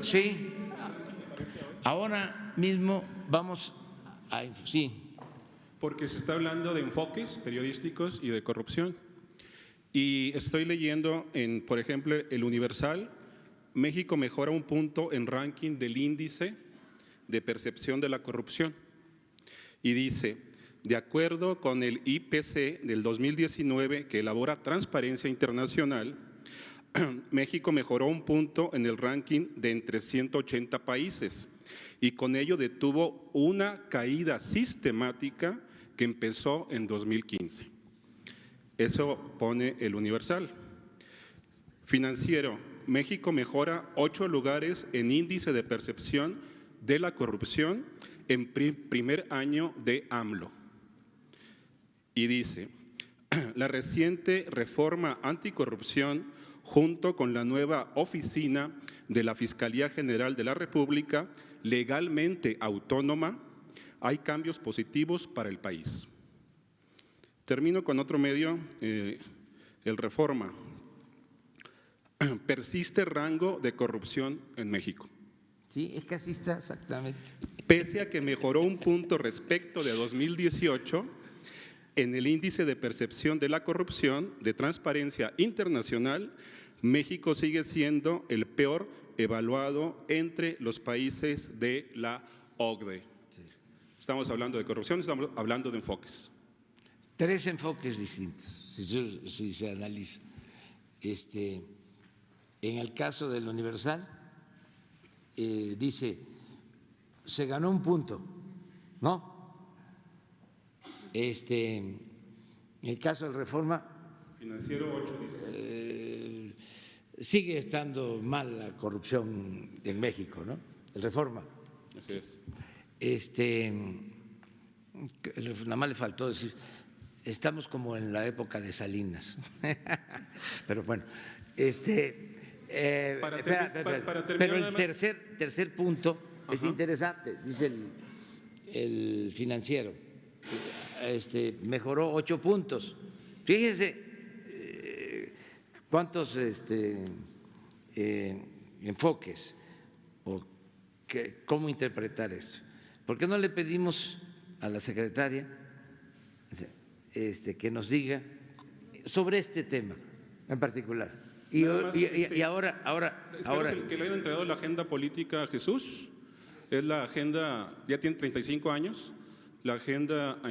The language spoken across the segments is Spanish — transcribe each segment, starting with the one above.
Sí, ahora mismo vamos a… Sí. Porque se está hablando de enfoques periodísticos y de corrupción. Y estoy leyendo, por ejemplo, El Universal, México mejora un punto en ranking del índice de percepción de la corrupción. Y dice, de acuerdo con el IPC del 2019 que elabora Transparencia Internacional, México mejoró un punto en el ranking de entre 180 países y con ello detuvo una caída sistemática que empezó en 2015. Eso pone El Universal. Financiero, México mejora 8 lugares en índice de percepción de la corrupción en primer año de AMLO. Y dice, la reciente reforma anticorrupción junto con la nueva oficina de la Fiscalía General de la República, legalmente autónoma, hay cambios positivos para el país. Termino con otro medio, el Reforma. Persiste rango de corrupción en México. Sí, es que así está exactamente. Pese a que mejoró un punto respecto de 2018, en el índice de percepción de la corrupción de Transparencia Internacional, México sigue siendo el peor evaluado entre los países de la OCDE. Sí. Estamos hablando de corrupción, estamos hablando de enfoques. 3 enfoques distintos, si se analiza. En el caso del Universal, dice, se ganó un punto, ¿no? En el caso del Reforma… Financiero 8 dice. Sigue estando mal la corrupción en México, ¿no? El Reforma. Así es. Nada más le faltó decir, estamos como en la época de Salinas. Pero bueno, pero el tercer punto es interesante, dice el Financiero, mejoró 8 puntos. Fíjense cuántos enfoques o cómo interpretar esto. ¿Por qué no le pedimos a la secretaria que nos diga sobre este tema en particular? Y ahora que le hayan entregado la agenda política a Jesús. Es la agenda, ya tiene 35 años, la agenda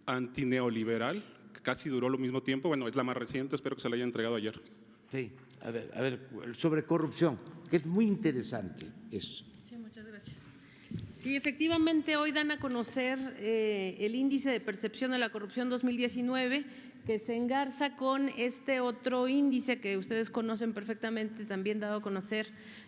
antineoliberal, que casi duró lo mismo tiempo. Bueno, es la más reciente, espero que se la haya entregado ayer. Sí, a ver, sobre corrupción, que es muy interesante eso. Sí, muchas gracias. Sí, efectivamente, hoy dan a conocer el índice de percepción de la corrupción 2019, que se engarza con este otro índice que ustedes conocen perfectamente, también dado a conocer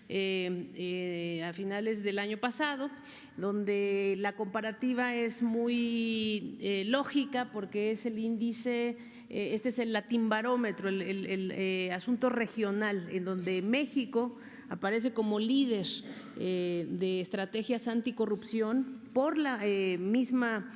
a finales del año pasado, donde la comparativa es muy lógica porque es el índice, este es el Latinbarómetro, el asunto regional, en donde México aparece como líder de estrategias anticorrupción por la misma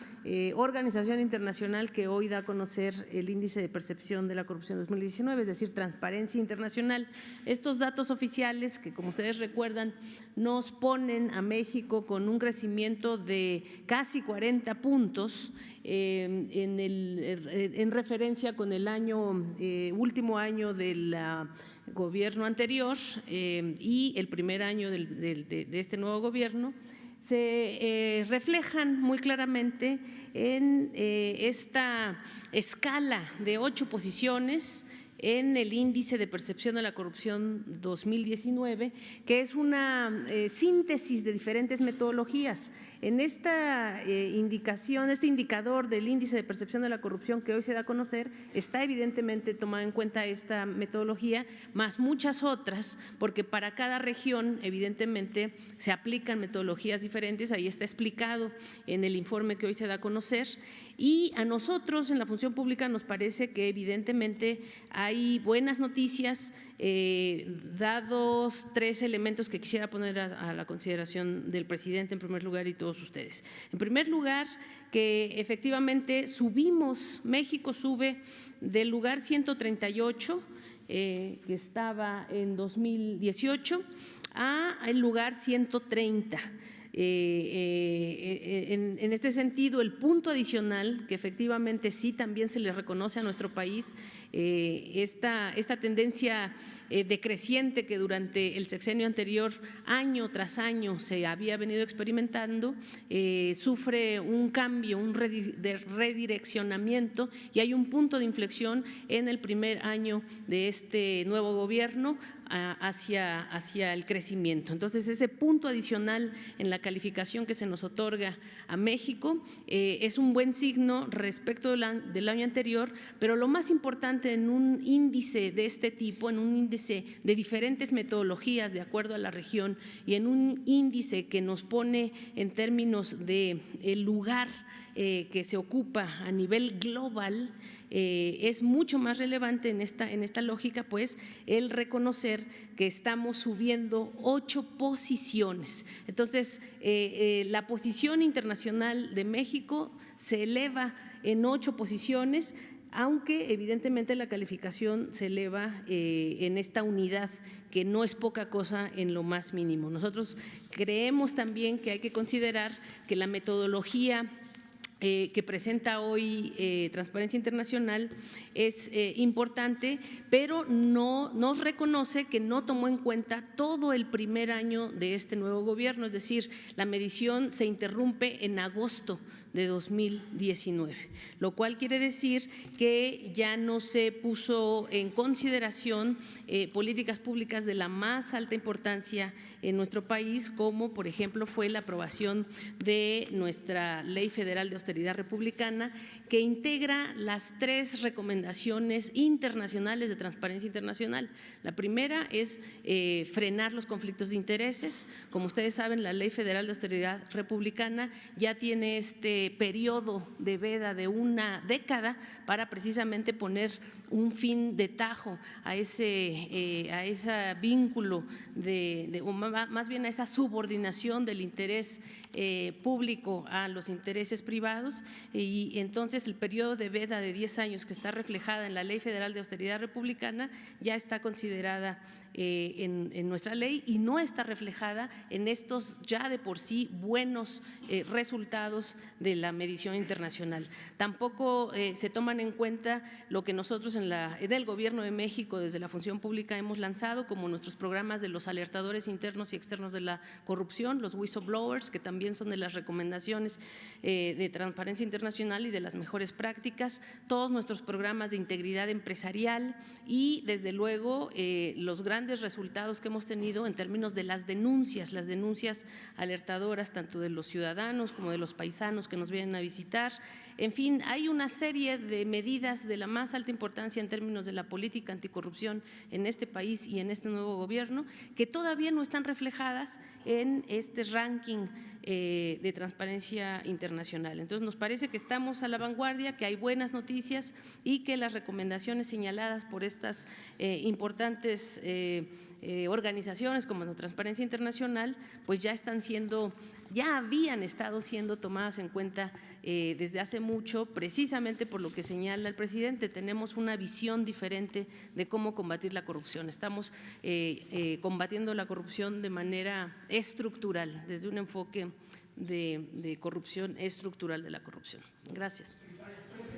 organización internacional que hoy da a conocer el índice de percepción de la corrupción 2019, es decir, Transparencia Internacional. Estos datos oficiales que, como ustedes recuerdan, nos ponen a México con un crecimiento de casi 40 puntos en referencia con el último año del gobierno anterior y el primer año de este nuevo gobierno, se reflejan muy claramente en esta escala de 8 posiciones en el índice de percepción de la corrupción 2019, que es una síntesis de diferentes metodologías. En esta indicación, este indicador del índice de percepción de la corrupción que hoy se da a conocer, está evidentemente tomada en cuenta esta metodología, más muchas otras, porque para cada región evidentemente se aplican metodologías diferentes, ahí está explicado en el informe que hoy se da a conocer. Y a nosotros en la función pública nos parece que evidentemente hay buenas noticias, dados 3 elementos que quisiera poner a la consideración del presidente en primer lugar y todos ustedes. En primer lugar, que efectivamente México sube del lugar 138 que estaba en 2018 al lugar 130. En este sentido, el punto adicional, que efectivamente sí también se le reconoce a nuestro país, esta tendencia decreciente que durante el sexenio anterior, año tras año, se había venido experimentando, sufre un cambio, un redireccionamiento, y hay un punto de inflexión en el primer año de este nuevo gobierno hacia el crecimiento. Entonces, ese punto adicional en la calificación que se nos otorga a México es un buen signo respecto del año anterior, pero lo más importante en un índice de este tipo, en un índice de diferentes metodologías de acuerdo a la región y en un índice que nos pone en términos de el lugar que se ocupa a nivel global, es mucho más relevante en esta lógica, pues, el reconocer que estamos subiendo 8 posiciones. Entonces, la posición internacional de México se eleva en 8 posiciones, aunque evidentemente la calificación se eleva en esta unidad, que no es poca cosa en lo más mínimo. Nosotros creemos también que hay que considerar que la metodología que presenta hoy Transparencia Internacional es importante, pero nos reconoce que no tomó en cuenta todo el primer año de este nuevo gobierno, es decir, la medición se interrumpe en agosto de 2019, lo cual quiere decir que ya no se puso en consideración políticas públicas de la más alta importancia en nuestro país, como por ejemplo fue la aprobación de nuestra Ley Federal de Austeridad Republicana, que integra las 3 recomendaciones internacionales de Transparencia Internacional. La primera es frenar los conflictos de intereses. Como ustedes saben, la Ley Federal de Austeridad Republicana ya tiene este periodo de veda de una década para precisamente poner un fin de tajo a ese vínculo o más bien a esa subordinación del interés público a los intereses privados, y entonces el periodo de veda de 10 años que está reflejada en la Ley Federal de Austeridad Republicana ya está considerada en nuestra ley y no está reflejada en estos ya de por sí buenos resultados de la medición internacional. Tampoco se toman en cuenta lo que nosotros en el Gobierno de México desde la Función Pública hemos lanzado, como nuestros programas de los alertadores internos y externos de la corrupción, los whistleblowers, que también son de las recomendaciones de Transparencia Internacional y de las mejores prácticas, todos nuestros programas de integridad empresarial y desde luego los grandes resultados que hemos tenido en términos de las denuncias alertadoras tanto de los ciudadanos como de los paisanos que nos vienen a visitar. En fin, hay una serie de medidas de la más alta importancia en términos de la política anticorrupción en este país y en este nuevo gobierno que todavía no están reflejadas en este ranking de Transparencia Internacional. Entonces, nos parece que estamos a la vanguardia, que hay buenas noticias y que las recomendaciones señaladas por estas importantes organizaciones como la Transparencia Internacional, pues ya habían estado siendo tomadas en cuenta desde hace mucho, precisamente por lo que señala el presidente. Tenemos una visión diferente de cómo combatir la corrupción. Estamos combatiendo la corrupción de manera estructural, desde un enfoque de corrupción estructural de la corrupción. Gracias.